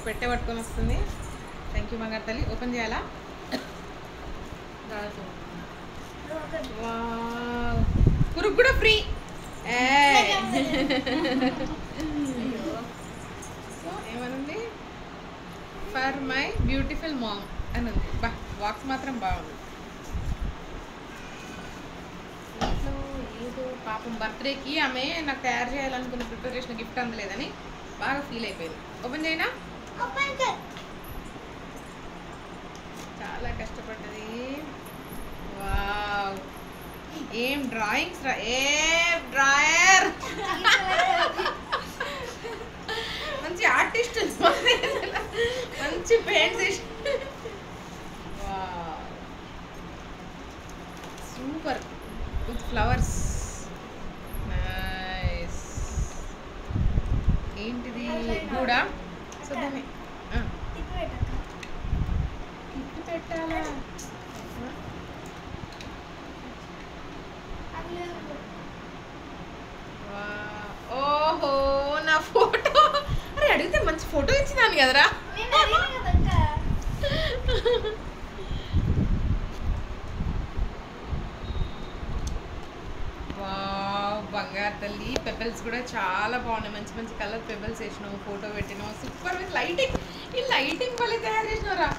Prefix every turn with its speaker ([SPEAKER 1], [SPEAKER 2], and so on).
[SPEAKER 1] పెట్టే పట్టుకొని వస్తుంది. థ్యాంక్ యూ బంగారు తల్లి. ఓపెన్ చేయాలా? పురుగు కూడా ఫ్రీ. ఏమనుంది? ఫర్ మై బ్యూటిఫుల్ మామ్ అని ఉంది. బాక్స్ మాత్రం బాగుంది. ఇంట్లో ఏదో పాపం బర్త్డేకి ఆమె నాకు తయారు చేయాలనుకున్న ప్రిపేర్ చేసిన గిఫ్ట్ అందలేదని బాగా ఫీల్ అయిపోయింది. ఓపెన్ చేయనా? చాలా కష్టపడ్డది. వావ్, ఏం డ్రాయింగ్స్ రా! ఏ డ్రాయర్ మంచి ఆర్టిస్ట్, మంచి paints. Super with flowers. Nice. ఏంటిది కూడా? సుబ్బమ్మి తిప్పి పెట్టాలా? ఓహో, నా ఫోటో. అరే అడిగితే మంచి ఫోటో ఇచ్చినాను కదరా. బంగారు తల్లి. పెబల్స్ కూడా చాలా బాగున్నాయి. మంచి మంచి కలర్ పెబల్స్ వేసినావు, ఫోటో పెట్టినావు. Super with lighting. ఈ లైటింగ్ వల్ల తయారు చేసినారా?